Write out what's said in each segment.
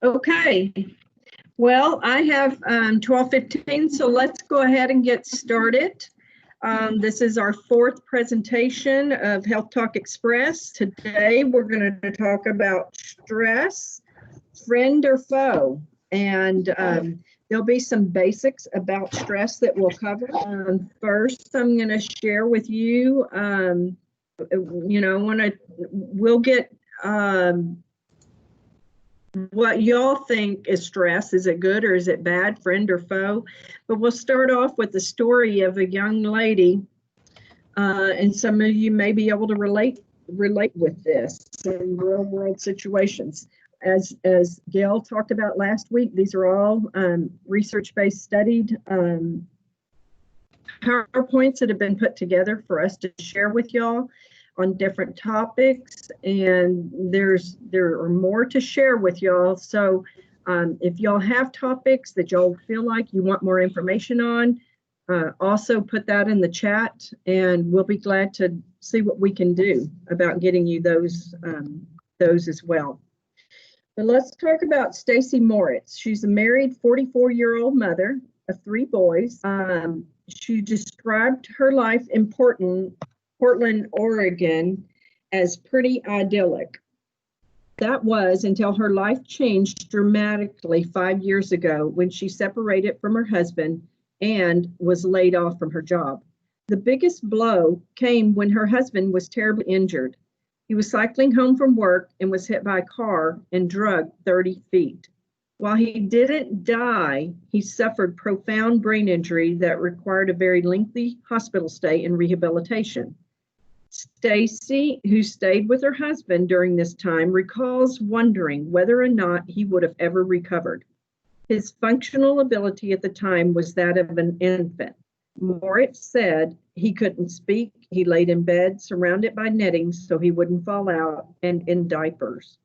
Okay, well, I have 12:15, so let's go ahead and get started. This is our fourth presentation of Health Talk Express. Today, we're going to talk about stress, friend or foe, and there'll be some basics about stress that we'll cover. First, I'm going to share with you, we'll get what y'all think is stress. Is it good or is it bad, friend or foe? But we'll start off with the story of a young lady, and some of you may be able to relate with this in real world situations. As Gail talked about last week, these are all research-based studied PowerPoints that have been put together for us to share with y'all on different topics, and there are more to share with y'all. So if y'all have topics that y'all feel like you want more information on, also put that in the chat, and we'll be glad to see what we can do about getting you those as well. But let's talk about Stacy Moritz. She's a married 44-year-old mother of 3 boys. She described her life in Portland, Oregon, as pretty idyllic. That was until her life changed dramatically 5 years ago when she separated from her husband and was laid off from her job. The biggest blow came when her husband was terribly injured. He was cycling home from work and was hit by a car and dragged 30 feet. While he didn't die, he suffered profound brain injury that required a very lengthy hospital stay and rehabilitation. Stacy, who stayed with her husband during this time, recalls wondering whether or not he would have ever recovered. His functional ability at the time was that of an infant. Moritz said he couldn't speak. He laid in bed, surrounded by netting so he wouldn't fall out, and in diapers.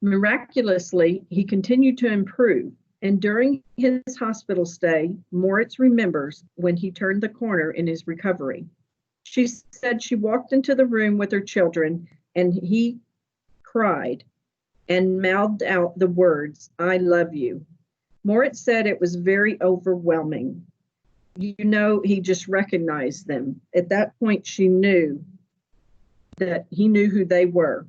Miraculously, he continued to improve, and during his hospital stay, Moritz remembers when he turned the corner in his recovery. She said she walked into the room with her children, and he cried and mouthed out the words, "I love you." Moritz said it was very overwhelming. He just recognized them. At that point, she knew that he knew who they were.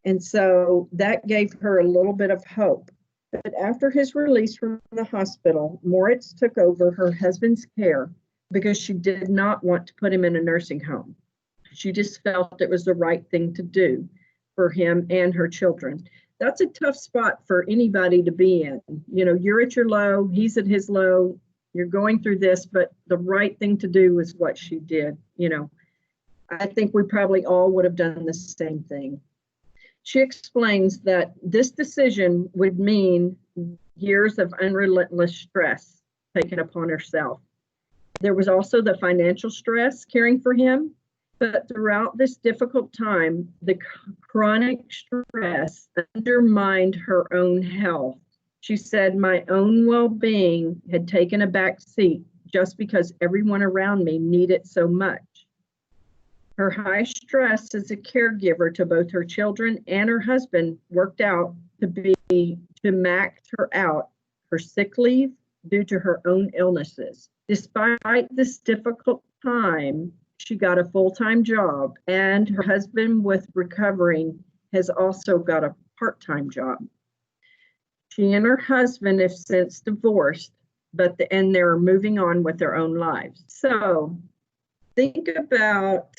And so that gave her a little bit of hope. But after his release from the hospital, Moritz took over her husband's care because she did not want to put him in a nursing home. She just felt it was the right thing to do for him and her children. That's a tough spot for anybody to be in. You're at your low, he's at his low, you're going through this, but the right thing to do is what she did. I think we probably all would have done the same thing. She explains that this decision would mean years of unrelentless stress taken upon herself. There was also the financial stress caring for him, but throughout this difficult time, the chronic stress undermined her own health. She said, "My own well-being had taken a back seat just because everyone around me needed so much." Her high stress as a caregiver to both her children and her husband worked out to max her out her sick leave due to her own illnesses. Despite this difficult time, she got a full-time job, and her husband, with recovering, has also got a part-time job. She and her husband have since divorced, and they're moving on with their own lives. So think about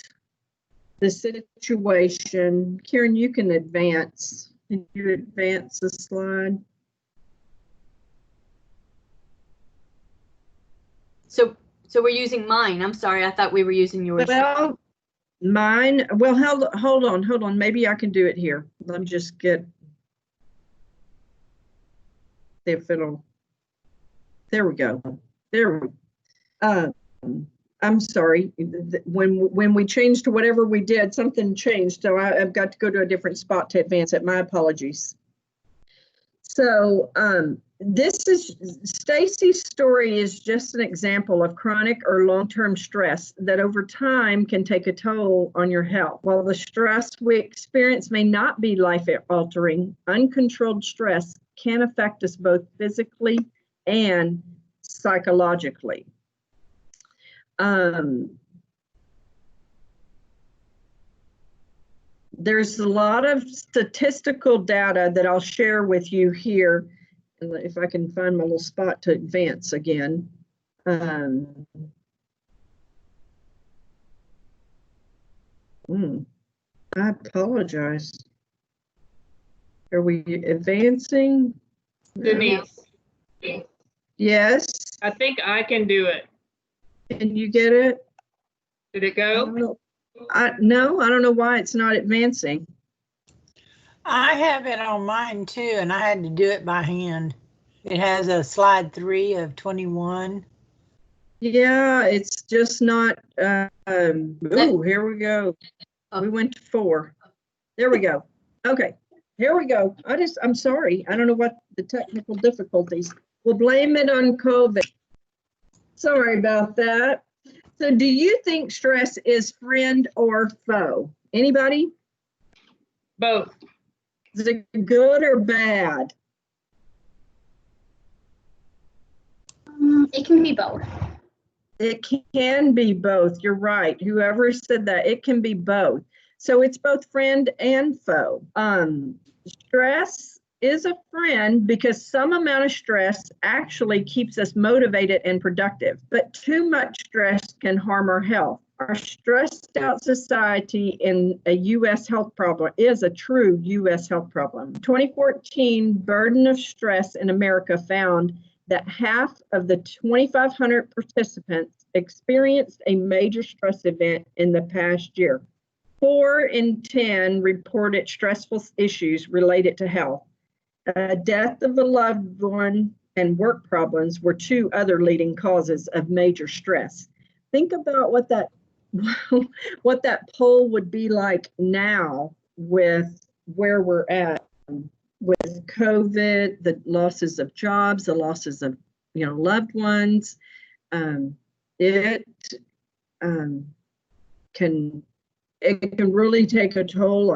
the situation. Karen, you can advance. Can you advance the slide? So we're using mine. I'm sorry, I thought we were using yours. Well, mine. Well, hold on. Maybe I can do it here. Let me just get if it'll. There we go. I'm sorry. When we changed to whatever we did, something changed. So I've got to go to a different spot to advance it. My apologies. So Stacy's story is just an example of chronic or long-term stress that over time can take a toll on your health. While the stress we experience may not be life-altering, uncontrolled stress can affect us both physically and psychologically. There's a lot of statistical data that I'll share with you here. If I can find my little spot to advance again. I apologize. Are we advancing? Denise, Yes. I think I can do it. Can you get it? Did it go? No, I don't know why it's not advancing. I have it on mine too, and I had to do it by hand. It has a slide 3 of 21. Yeah, it's just not. Ooh, here we go. We went to 4. There we go. Okay, here we go. I'm sorry. I don't know what the technical difficulties. We'll blame it on COVID. Sorry about that. So do you think stress is friend or foe? Anybody? Both. Is it good or bad? It can be both. It can be both. You're right. Whoever said that, it can be both. So it's both friend and foe. Stress is a friend because some amount of stress actually keeps us motivated and productive, but too much stress can harm our health. Our stressed out society in a U.S. health problem is a true U.S. health problem. 2014 burden of stress in America found that half of the 2,500 participants experienced a major stress event in the past year. 4 in 10 reported stressful issues related to health. Death of a loved one and work problems were 2 other leading causes of major stress. Think about what that poll would be like now with where we're at with COVID, the losses of jobs, the losses of loved ones. It can really take a toll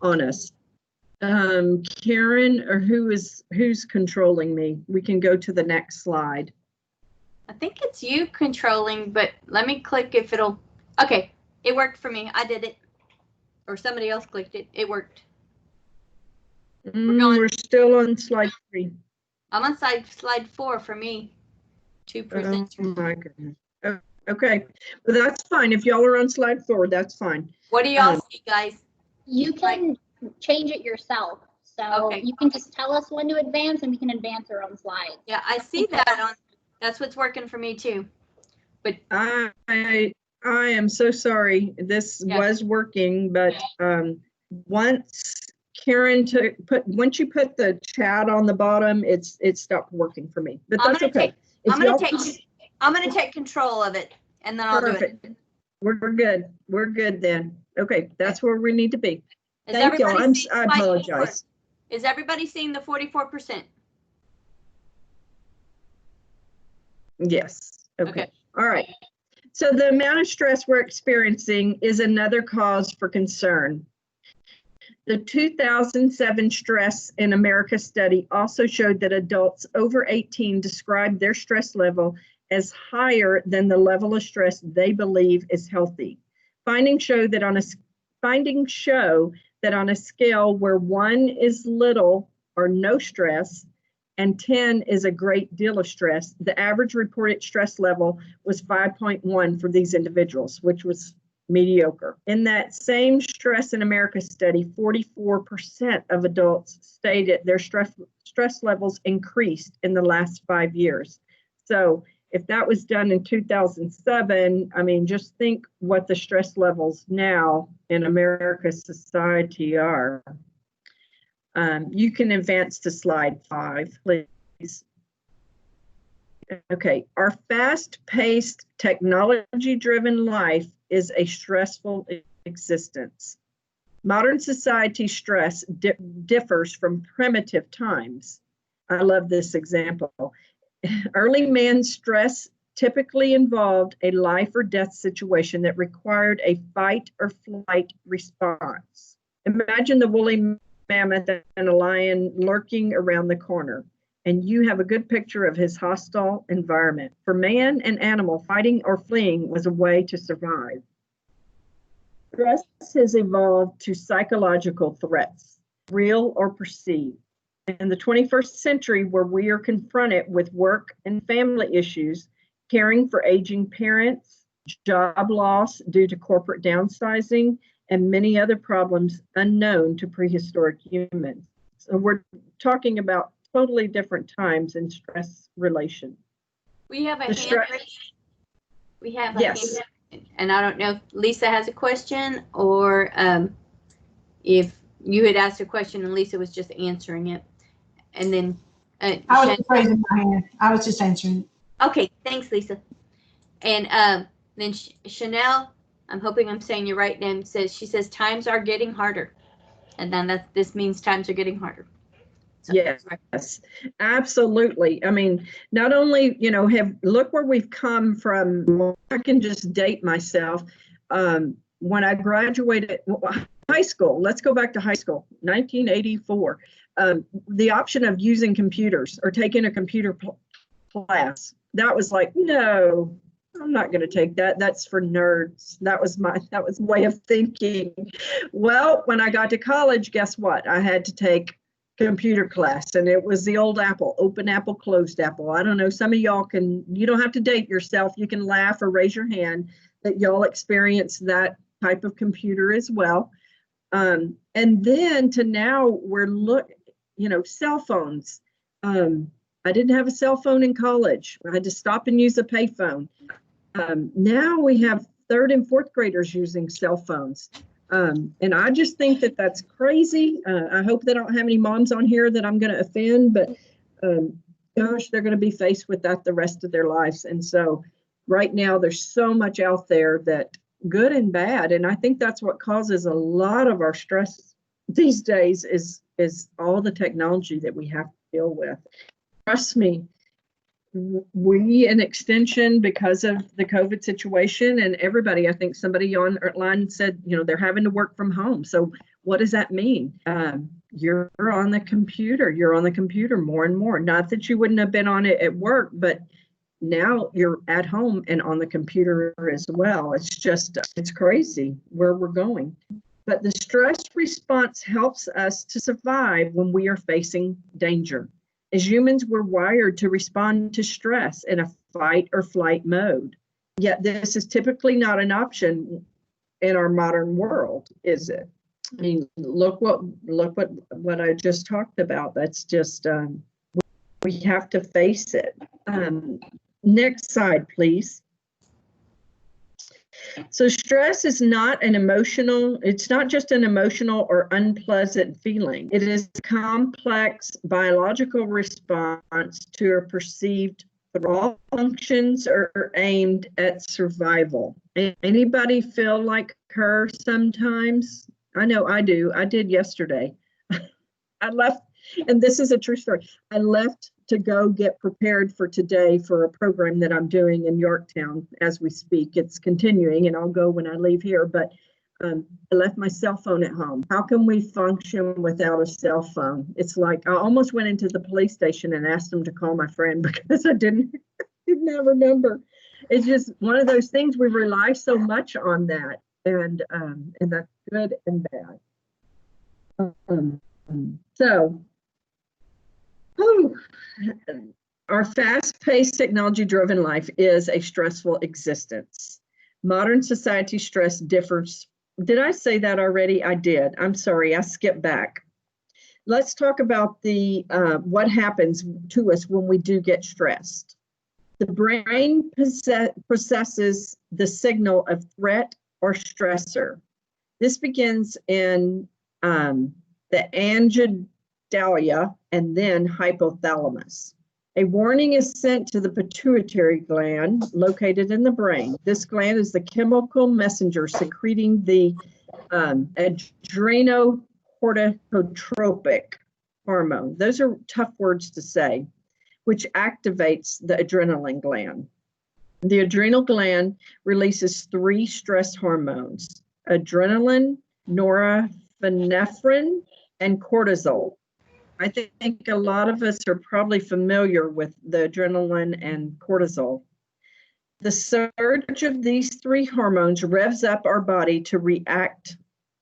on us. Karen, or who's controlling me? We can go to the next slide. I think it's you controlling, but let me click if it'll. Okay, it worked for me. I did it. Or somebody else clicked it. It worked. We're still on slide 3. I'm on slide 4 for me. 2 presenters. Oh my goodness. Okay, well, that's fine. If y'all are on slide 4, that's fine. What do y'all see, guys? You can change it yourself. So Okay. you can just tell us when to advance and we can advance our own slides. Yeah, I see that on. That's what's working for me too. But I am so sorry. This was working, but once Karen once you put the chat on the bottom, it stopped working for me. But that's okay. I'm gonna take control of it, and then I'll do it. We're good. We're good then. Okay, that's where we need to be. Thank you. I apologize. Is everybody seeing the 44%? Yes. Okay. All right. So the amount of stress we're experiencing is another cause for concern. The 2007 Stress in America study also showed that adults over 18 described their stress level as higher than the level of stress they believe is healthy. Findings show that on a scale where 1 is little or no stress and 10 is a great deal of stress, the average reported stress level was 5.1 for these individuals, which was mediocre. In that same Stress in America study, 44% of adults stated their stress levels increased in the last 5 years. So if that was done in 2007, I mean, just think what the stress levels now in America's society are. You can advance to slide 5, please. Okay, our fast-paced, technology-driven life is a stressful existence. Modern society stress differs from primitive times. I love this example. Early man's stress typically involved a life or death situation that required a fight or flight response. Imagine the woolly mammoth and a lion lurking around the corner. And you have a good picture of his hostile environment. For man and animal, fighting or fleeing was a way to survive. Stress has evolved to psychological threats, real or perceived. In the 21st century, where we are confronted with work and family issues, caring for aging parents, job loss due to corporate downsizing, and many other problems unknown to prehistoric humans. So we're talking about totally different times in stress relation. We have a The hand raised. We have a Yes. hand, and I don't know if Lisa has a question or if you had asked a question and Lisa was just answering it. And then I was just raising my hand. I was just answering. okay, thanks, Lisa. And then Chanel, I'm hoping I'm saying your right name, she says times are getting harder. And then this means times are getting harder. So, Yes, absolutely. I mean, not only, look where we've come from. I can just date myself. When I graduated high school, let's go back to high school, 1984. The option of using computers or taking a computer class, that was like, no, I'm not going to take that. That's for nerds. That was my way of thinking. Well, when I got to college, guess what? I had to take computer class, and it was the old Apple, open Apple, closed Apple. I don't know, some of y'all you don't have to date yourself. You can laugh or raise your hand that y'all experienced that type of computer as well. And then to now we're cell phones. I didn't have a cell phone in college. I had to stop and use a payphone. Now we have third and fourth graders using cell phones. And I just think that that's crazy. I hope they don't have any moms on here that I'm going to offend, but gosh, they're going to be faced with that the rest of their lives. And so right now there's so much out there that good and bad. And I think that's what causes a lot of our stress these days is all the technology that we have to deal with. Trust me, we in Extension, because of the COVID situation, and everybody, I think somebody online said, they're having to work from home. So what does that mean? You're on the computer. You're on the computer more and more. Not that you wouldn't have been on it at work, but now you're at home and on the computer as well. It's crazy where we're going. But the stress response helps us to survive when we are facing danger. As humans, we're wired to respond to stress in a fight or flight mode. Yet this is typically not an option in our modern world, is it? I mean, look what I just talked about. That's just, we have to face it. Next slide, please. So stress is not it's not just an emotional or unpleasant feeling. It is a complex biological response to a perceived threat. All functions are aimed at survival. Anybody feel like her sometimes? I know I do. I did yesterday. I left, and this is a true story. I left to go get prepared for today for a program that I'm doing in Yorktown as we speak. It's continuing, and I'll go when I leave here, but I left my cell phone at home. How can we function without a cell phone? It's like I almost went into the police station and asked them to call my friend because I didn't have a number. It's just one of those things, we rely so much on that, and that's good and bad. Our fast-paced, technology-driven life is a stressful existence. Modern society stress differs. Did I say that already? I did. I'm sorry, I skipped back. Let's talk about what happens to us when we do get stressed. The brain processes the signal of threat or stressor. This begins in the amygdala and then hypothalamus. A warning is sent to the pituitary gland located in the brain. This gland is the chemical messenger secreting the adrenocorticotropic hormone. Those are tough words to say, which activates the adrenaline gland. The adrenal gland releases 3 stress hormones: adrenaline, norepinephrine, and cortisol. I think a lot of us are probably familiar with the adrenaline and cortisol. The surge of these three hormones revs up our body to react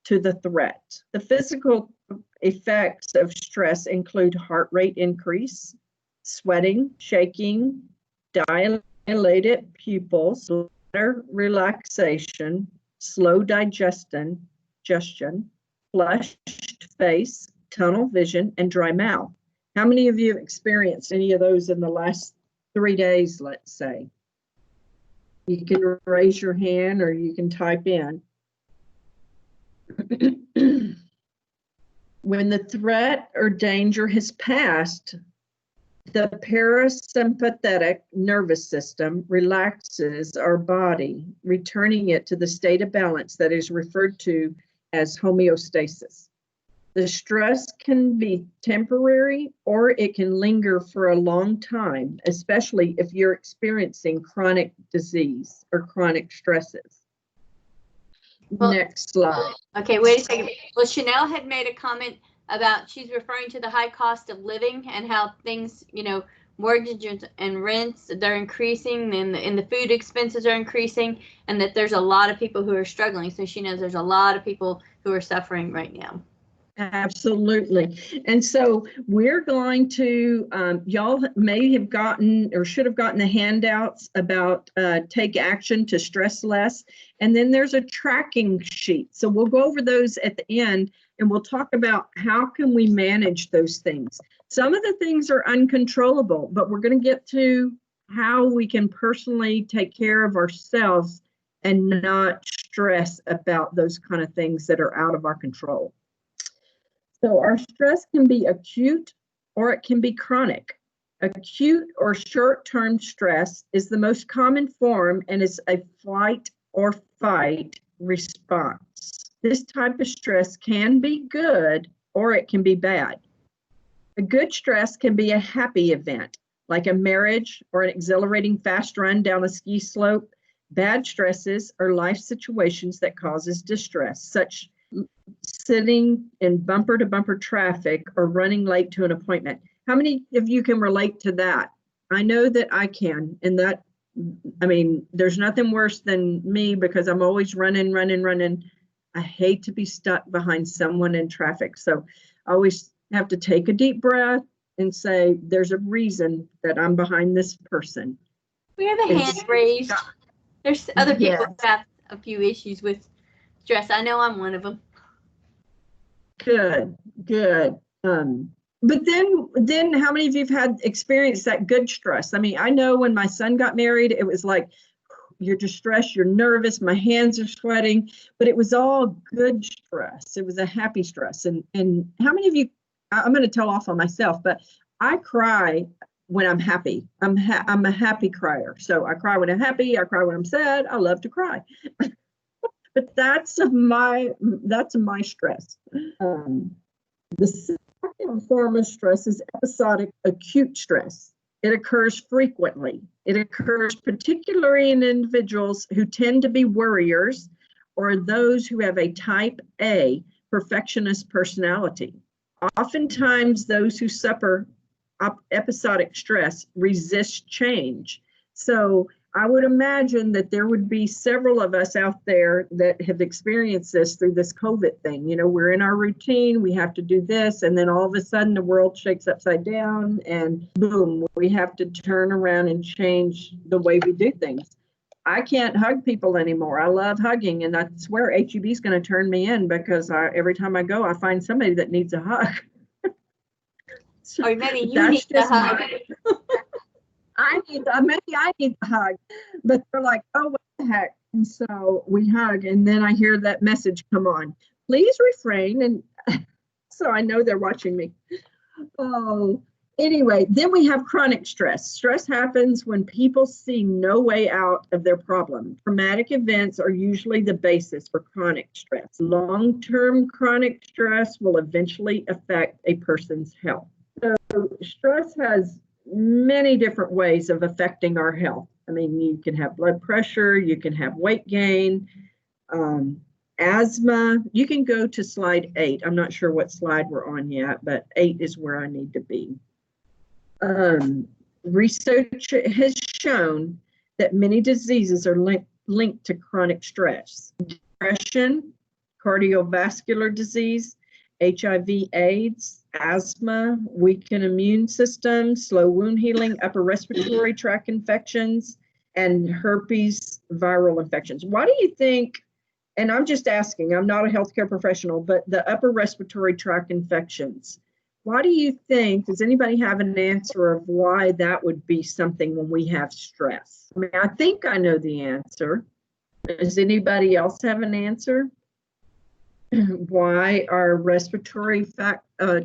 to the threat. The physical effects of stress include heart rate increase, sweating, shaking, dilated pupils, bladder relaxation, slow digestion, flushed face, tunnel vision, and dry mouth. How many of you have experienced any of those in the last 3 days, let's say? You can raise your hand or you can type in. When the threat or danger has passed, the parasympathetic nervous system relaxes our body, returning it to the state of balance that is referred to as homeostasis. The stress can be temporary or it can linger for a long time, especially if you're experiencing chronic disease or chronic stresses. Well, next slide. Okay, wait a second. Well, Chanel had made a comment about, she's referring to the high cost of living and how things, you know, mortgages and rents, they're increasing, and the food expenses are increasing, and that there's a lot of people who are struggling. So she knows there's a lot of people who are suffering right now. Absolutely. And so we're going to, y'all may have gotten or should have gotten the handouts about take action to stress less. And then there's a tracking sheet. So we'll go over those at the end and we'll talk about how can we manage those things. Some of the things are uncontrollable, but we're going to get to how we can personally take care of ourselves and not stress about those kind of things that are out of our control. So our stress can be acute or it can be chronic. Acute or short-term stress is the most common form and is a flight or fight response. This type of stress can be good or it can be bad. A good stress can be a happy event, like a marriage or an exhilarating fast run down a ski slope. Bad stresses are life situations that causes distress, such sitting in bumper-to-bumper traffic or running late to an appointment. How many of you can relate to that? I know that I can, and that, I mean, there's nothing worse than me because I'm always running. I hate to be stuck behind someone in traffic. So I always have to take a deep breath and say, there's a reason that I'm behind this person. We have a hand raised. There's other people Yes. who have a few issues with stress. I know I'm one of them. Good. But then how many of you have had experienced that good stress? I mean, I know when my son got married, it was like, you're distressed, you're nervous, my hands are sweating, but it was all good stress. It was a happy stress. And how many of you, I'm going to tell off on myself, but I cry when I'm happy. I'm a happy crier. So I cry when I'm happy, I cry when I'm sad, I love to cry. But that's my stress. The second form of stress is episodic acute stress. It occurs frequently. It occurs particularly in individuals who tend to be worriers or those who have a type A perfectionist personality. Oftentimes, those who suffer episodic stress resist change. So I would imagine that there would be several of us out there that have experienced this through this COVID thing. You know, we're in our routine, we have to do this, and then all of a sudden the world shakes upside down and boom, we have to turn around and change the way we do things. I can't hug people anymore. I love hugging, and I swear HEB is going to turn me in because every time I go, I find somebody that needs a hug. So Or maybe you need to hug. Maybe I need a hug, but they're like, oh, what the heck? And so we hug, and then I hear that message come on. Please refrain, and so I know they're watching me. Oh, anyway, then we have chronic stress. Stress happens when people see no way out of their problem. Traumatic events are usually the basis for chronic stress. Long-term chronic stress will eventually affect a person's health. So stress has many different ways of affecting our health. I mean, you can have blood pressure, you can have weight gain, asthma. You can go to slide 8. I'm not sure what slide we're on yet, but 8 is where I need to be. Research has shown that many diseases are linked to chronic stress. Depression, cardiovascular disease, HIV/AIDS, asthma, weakened immune system, slow wound healing, upper respiratory tract infections, and herpes viral infections. Why do you think, and I'm just asking, I'm not a healthcare professional, but the upper respiratory tract infections, why do you think, does anybody have an answer of why that would be something when we have stress? I mean, I think I know the answer. Does anybody else have an answer? Why our respiratory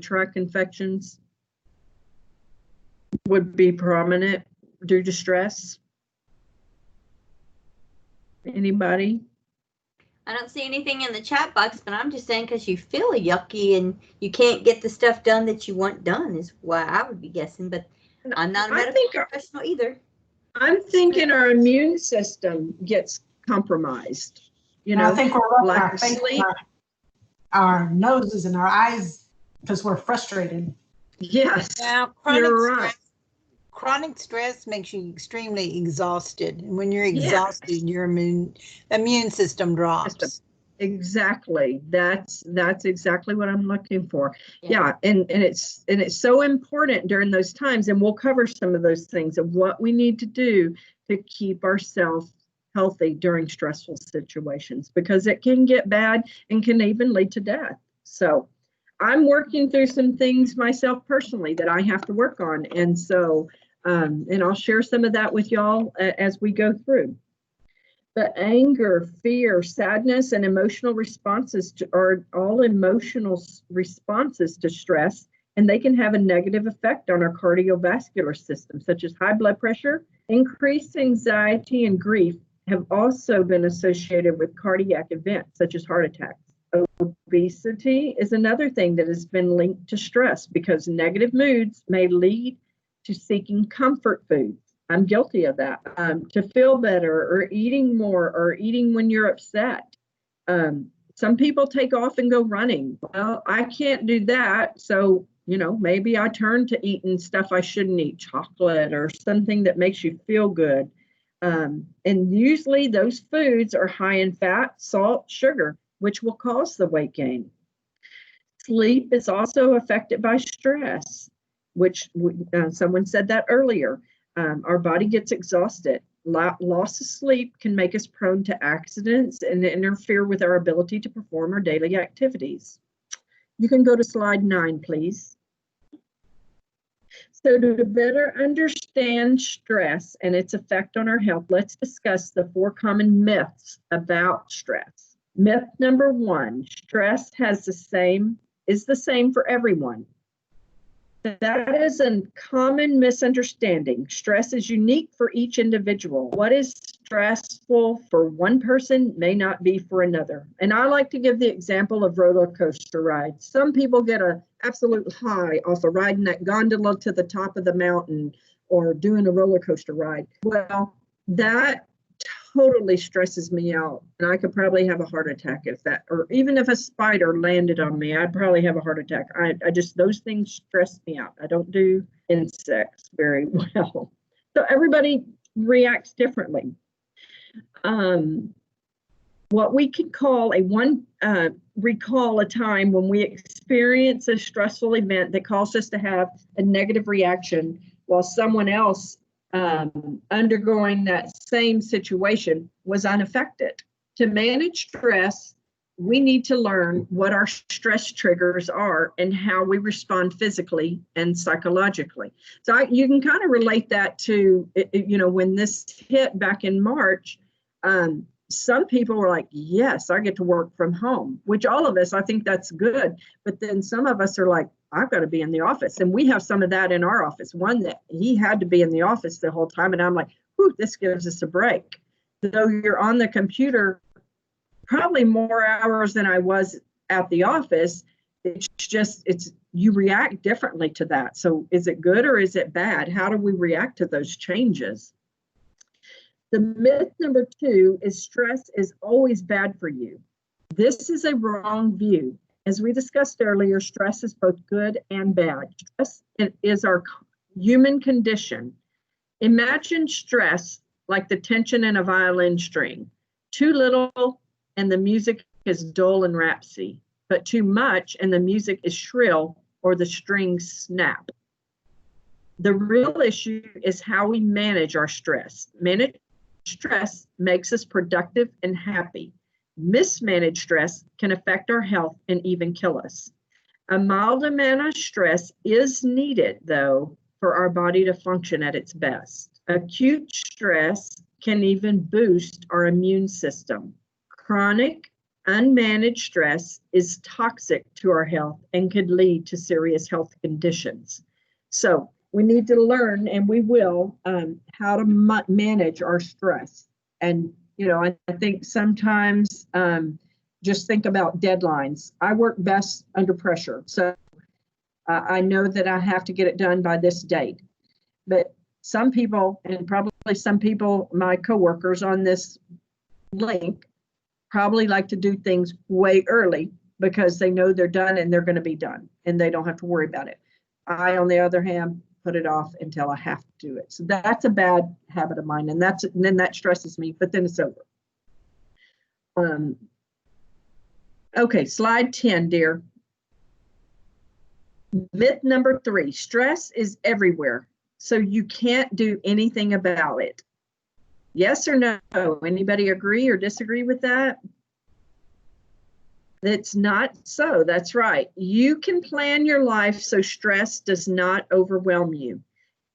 tract infections would be prominent due to stress? Anybody? I don't see anything in the chat box, but I'm just saying because you feel yucky and you can't get the stuff done that you want done is why I would be guessing, but I'm not a medical professional either. I'm thinking our immune system gets compromised. You know, I think we're rubbing like our face, sleep. our noses and our eyes because we're frustrated. Yes, Now, you're right. Chronic stress makes you extremely exhausted. And when you're Yes. exhausted, your immune system drops. Exactly. That's exactly what I'm looking for. Yeah. And it's so important during those times, and we'll cover some of those things of what we need to do to keep ourselves healthy during stressful situations, because it can get bad and can even lead to death. So I'm working through some things myself personally that I have to work on. And so and I'll share some of that with y'all as we go through. But anger, fear, sadness, and emotional responses are all emotional responses to stress, and they can have a negative effect on our cardiovascular system, such as high blood pressure. Increased anxiety and grief have also been associated with cardiac events, such as heart attacks. Obesity is another thing that has been linked to stress because negative moods may lead to seeking comfort foods. I'm guilty of that. To feel better, or eating more, or eating when you're upset. Some people take off and go running. Well, I can't do that. So, maybe I turn to eating stuff I shouldn't eat, chocolate or something that makes you feel good. And usually those foods are high in fat, salt, sugar, which will cause the weight gain. Sleep is also affected by stress, which someone said that earlier. Our body gets exhausted. Loss of sleep can make us prone to accidents and interfere with our ability to perform our daily activities. You can go to slide 9, please. So to better understand stress and its effect on our health, let's discuss the 4 common myths about stress. Myth number 1, stress is the same for everyone. That is a common misunderstanding. Stress is unique for each individual. What is stressful for one person may not be for another. And I like to give the example of roller coaster rides. Some people get an absolute high off of riding that gondola to the top of the mountain or doing a roller coaster ride. Well, that totally stresses me out, and I could probably have a heart attack or even if a spider landed on me, I'd probably have a heart attack. I just, those things stress me out. I don't do insects very well. So everybody reacts differently. What we could call recall a time when we experience a stressful event that caused us to have a negative reaction while someone else undergoing that same situation was unaffected. To manage stress, we need to learn what our stress triggers are and how we respond physically and psychologically. So you can kind of relate that to, when this hit back in March, some people were like, yes, I get to work from home, which all of us, I think that's good. But then some of us are like, I've got to be in the office. And we have some of that in our office. One that he had to be in the office the whole time. And I'm like, whew, this gives us a break. Though you're on the computer probably more hours than I was at the office, you react differently to that. So is it good or is it bad? How do we react to those changes? The myth number 2 is stress is always bad for you. This is a wrong view. As we discussed earlier, stress is both good and bad. Stress is our human condition. Imagine stress like the tension in a violin string. Too little and the music is dull and rhapsody, but too much and the music is shrill or the strings snap. The real issue is how we manage our stress. Managed stress makes us productive and happy. Mismanaged stress can affect our health and even kill us. A mild amount of stress is needed, though, for our body to function at its best. Acute stress can even boost our immune system. Chronic, unmanaged stress is toxic to our health and could lead to serious health conditions. So we need to learn, and we will, how to manage our stress. And, you know, I think sometimes just think about deadlines. I work best under pressure. So I know that I have to get it done by this date. But some people, and probably some people, my coworkers on this link, probably like to do things way early because they know they're done and they're going to be done and they don't have to worry about it. I, on the other hand, put it off until I have to do it. So that's a bad habit of mine, and then that stresses me, but then it's over. Okay, slide 10, dear. Myth number 3, stress is everywhere, so you can't do anything about it. Yes or no? Anybody agree or disagree with that? It's not so. That's right. You can plan your life so stress does not overwhelm you.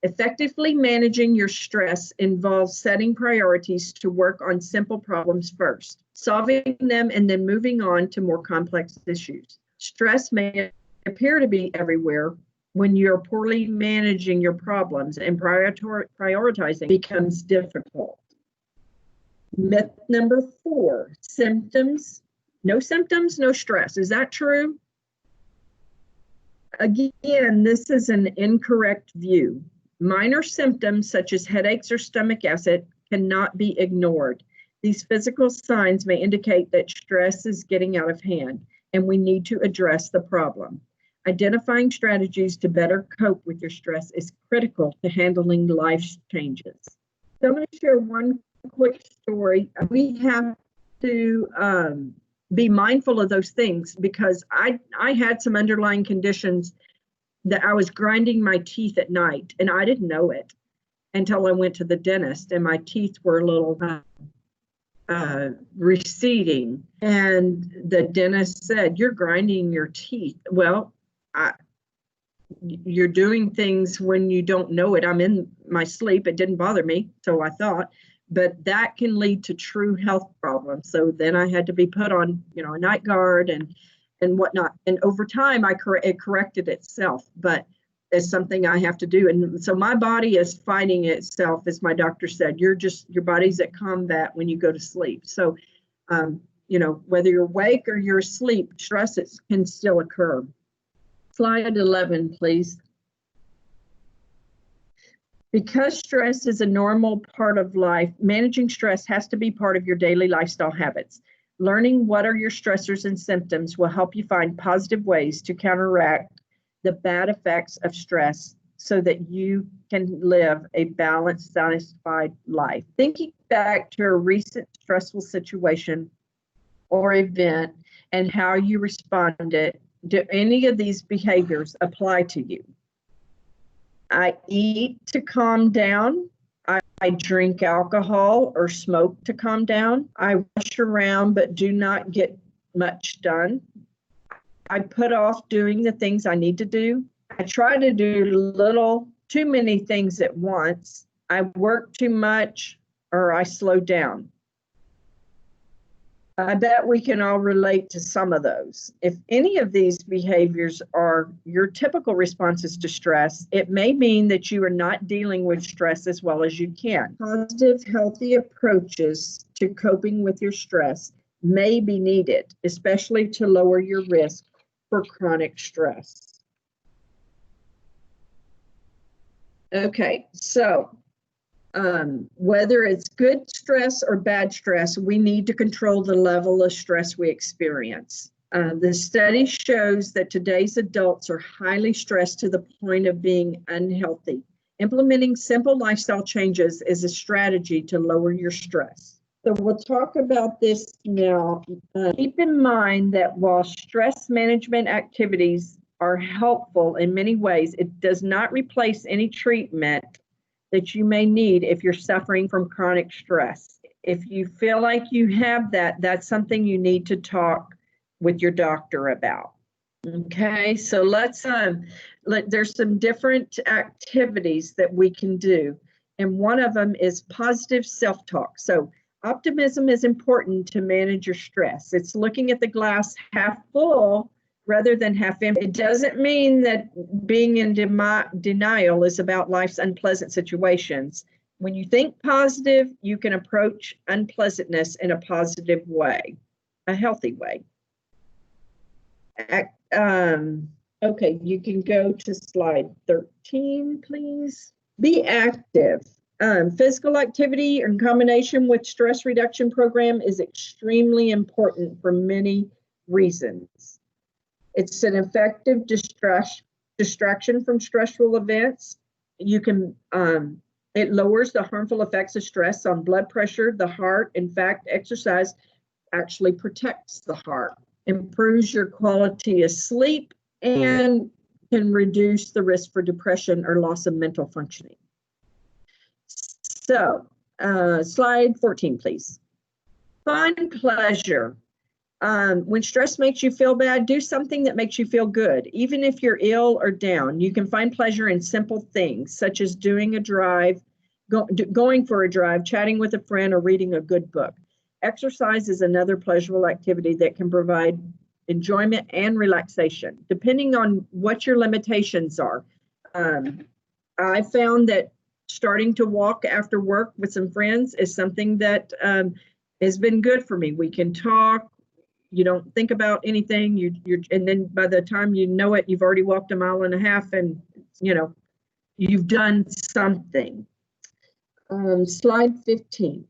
Effectively managing your stress involves setting priorities to work on simple problems first, solving them, and then moving on to more complex issues. Stress may appear to be everywhere when you're poorly managing your problems, and prioritizing becomes difficult. Myth number 4, no symptoms, no stress. Is that true? Again, this is an incorrect view. Minor symptoms such as headaches or stomach acid cannot be ignored. These physical signs may indicate that stress is getting out of hand, and we need to address the problem. Identifying strategies to better cope with your stress is critical to handling life's changes. So I'm going to share one quick story. We have to be mindful of those things because I had some underlying conditions that I was grinding my teeth at night, and I didn't know it until I went to the dentist, and my teeth were a little receding. And the dentist said, "You're grinding your teeth." Well, you're doing things when you don't know it. I'm in my sleep. It didn't bother me, so I thought. But that can lead to true health problems. So then I had to be put on, a night guard and whatnot. And over time, it corrected itself. But it's something I have to do. And so my body is fighting itself, as my doctor said. Your body's at combat when you go to sleep. So, whether you're awake or you're asleep, stress can still occur. Slide 11, please. Because stress is a normal part of life, managing stress has to be part of your daily lifestyle habits. Learning what are your stressors and symptoms will help you find positive ways to counteract the bad effects of stress so that you can live a balanced, satisfied life. Thinking back to a recent stressful situation or event and how you responded, do any of these behaviors apply to you? I eat to calm down. I drink alcohol or smoke to calm down. I rush around but do not get much done. I put off doing the things I need to do. I try to do too many things at once. I work too much or I slow down. I bet we can all relate to some of those. If any of these behaviors are your typical responses to stress, it may mean that you are not dealing with stress as well as you can. Positive, healthy approaches to coping with your stress may be needed, especially to lower your risk for chronic stress. Okay, so Whether it's good stress or bad stress, we need to control the level of stress we experience. The study shows that today's adults are highly stressed to the point of being unhealthy. Implementing simple lifestyle changes is a strategy to lower your stress. So we'll talk about this now. Keep in mind that while stress management activities are helpful in many ways, it does not replace any treatment that you may need if you're suffering from chronic stress. If you feel like you have that, that's something you need to talk with your doctor about. Okay, so there's some different activities that we can do. And one of them is positive self-talk. So optimism is important to manage your stress. It's looking at the glass half full rather than half empty. It doesn't mean that being in denial is about life's unpleasant situations. When you think positive, you can approach unpleasantness in a positive way, a healthy way. Okay, you can go to slide 13, please. Be active. Physical activity in combination with stress reduction program is extremely important for many reasons. It's an effective distraction from stressful events. You can, it lowers the harmful effects of stress on blood pressure, the heart. In fact, exercise actually protects the heart, improves your quality of sleep, and can reduce the risk for depression or loss of mental functioning. So, slide 14, please. Find pleasure. When stress makes you feel bad, do something that makes you feel good. Even if you're ill or down, you can find pleasure in simple things, such as doing a drive, going for a drive, chatting with a friend, or reading a good book. Exercise is another pleasurable activity that can provide enjoyment and relaxation, depending on what your limitations are. I found that starting to walk after work with some friends is something that has been good for me. We can talk. You don't think about anything. And then by the time you know it, you've already walked a mile and a half, and you've done something. Slide 15.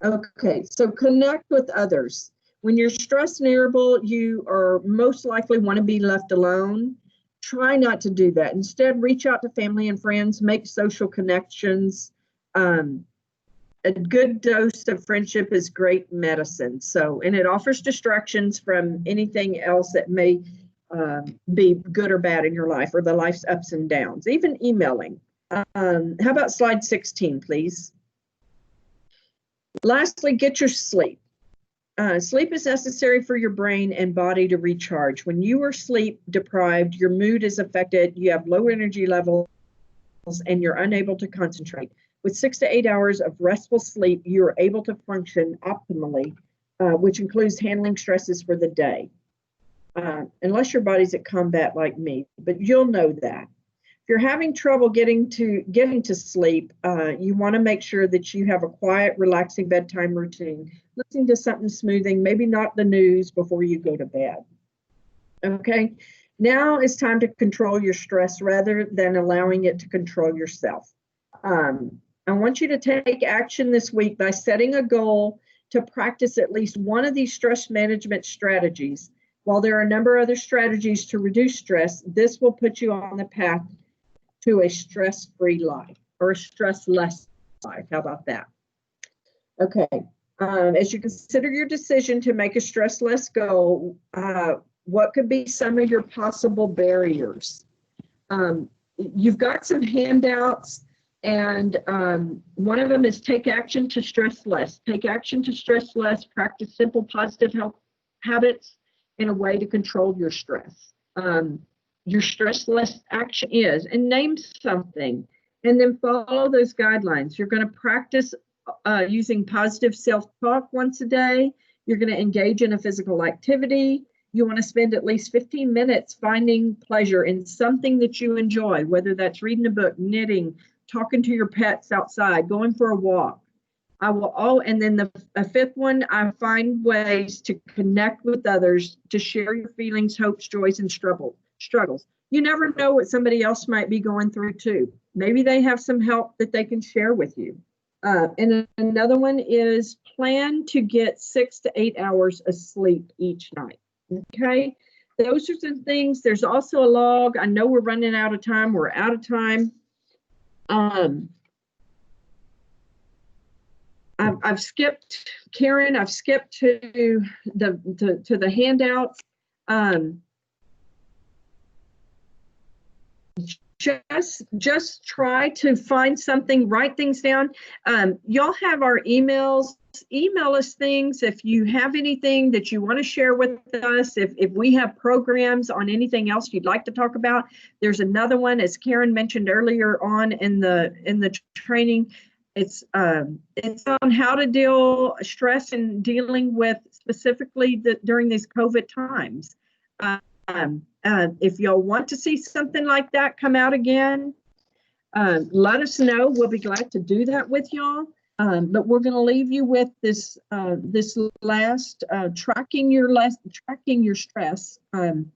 Okay, so connect with others. When you're stressed and irritable, you are most likely want to be left alone. Try not to do that. Instead, reach out to family and friends, make social connections. A good dose of friendship is great medicine. So, and it offers distractions from anything else that may be good or bad in your life, or the life's ups and downs, even emailing. How about slide 16, please? Lastly, get your sleep. Sleep is necessary for your brain and body to recharge. When you are sleep deprived, your mood is affected, you have low energy levels, and you're unable to concentrate. With 6 to 8 hours of restful sleep, you are able to function optimally, which includes handling stresses for the day. Unless your body's at combat like me, but you'll know that. If you're having trouble getting to sleep, you want to make sure that you have a quiet, relaxing bedtime routine. Listening to something soothing, maybe not the news, before you go to bed. Okay, now it's time to control your stress rather than allowing it to control yourself. I want you to take action this week by setting a goal to practice at least one of these stress management strategies. While there are a number of other strategies to reduce stress, this will put you on the path to a stress-free life, or a stress-less life. How about that? Okay. As you consider your decision to make a stress-less goal, what could be some of your possible barriers? You've got some handouts, and one of them is take action to stress less. Take action to stress less. Practice simple positive health habits in a way to control your stress. Your stress less action is, and name something, and then follow those guidelines. You're going to practice using positive self-talk once a day. You're going to engage in a physical activity. You want to spend at least 15 minutes finding pleasure in something that you enjoy, whether that's reading a book, knitting, talking to your pets outside, going for a walk. And then the fifth one, I find ways to connect with others, to share your feelings, hopes, joys, and struggles. You never know what somebody else might be going through too. maybe they have some help that they can share with you. And another one is plan to get 6 to 8 hours of sleep each night. Okay, those are some things. There's also a log. I know we're running out of time. We're out of time. I've skipped, Karen, I've skipped to the handouts. Just try to find something, write things down. Y'all have our emails. Email us things if you have anything that you want to share with us. If we have programs on anything else you'd like to talk about, there's another one, as Karen mentioned earlier on in the training. It's on how to deal stress and dealing with specifically during these COVID times. If y'all want to see something like that come out again, let us know. We'll be glad to do that with y'all. But we're going to leave you with this last tracking your stress, and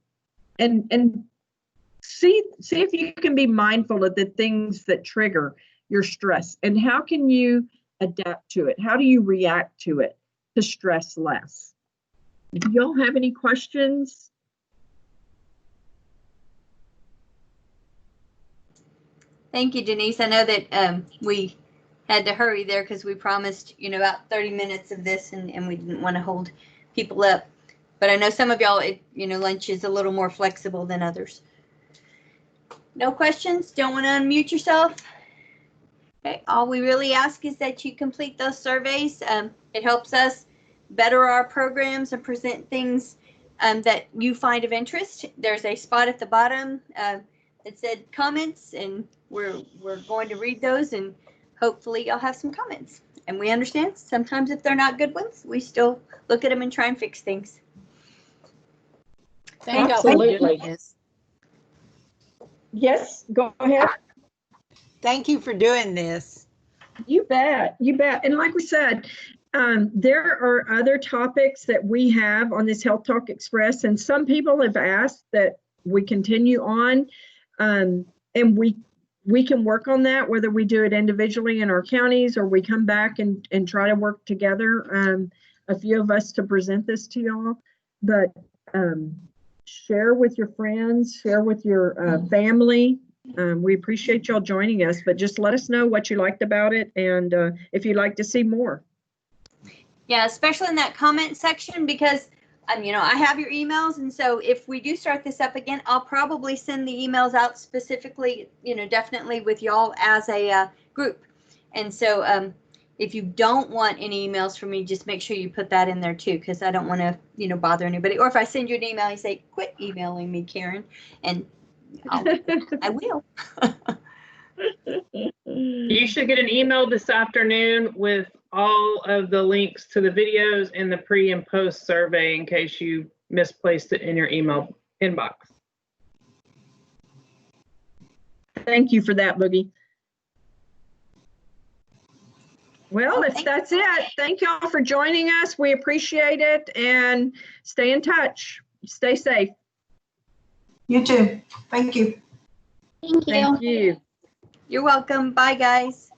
see if you can be mindful of the things that trigger your stress, and how can you adapt to it? How do you react to it to stress less? Do y'all have any questions? Thank you, Denise. I know that we had to hurry there because we promised, about 30 minutes of this, and we didn't want to hold people up. But I know some of y'all, lunch is a little more flexible than others. No questions? Don't want to unmute yourself? Okay. All we really ask is that you complete those surveys. It helps us better our programs and present things that you find of interest. There's a spot at the bottom that said comments, and we're going to read those, and hopefully y'all have some comments. And we understand sometimes if they're not good ones, we still look at them and try and fix things. Thank y'all for Absolutely. doing this. Yes, go ahead. Thank you for doing this. You bet. You bet. And like we said, there are other topics that we have on this Health Talk Express, and some people have asked that we continue on, and we can work on that, whether we do it individually in our counties or we come back and try to work together, a few of us, to present this to y'all. But share with your friends, share with your family. We appreciate y'all joining us, but just let us know what you liked about it, and if you'd like to see more. Yeah, especially in that comment section, because I have your emails, and so if we do start this up again, I'll probably send the emails out specifically, definitely with y'all as a group. And so if you don't want any emails from me, just make sure you put that in there too, because I don't want to, bother anybody. Or if I send you an email, you say, quit emailing me, Karen, and I will. You should get an email this afternoon with all of the links to the videos and the pre and post survey in case you misplaced it in your email inbox. Thank you for that, Boogie. Well, if that's it, thank y'all for joining us. We appreciate it, and stay in touch. Stay safe. You too. Thank you. Thank you. Thank you. You're welcome. Bye, guys.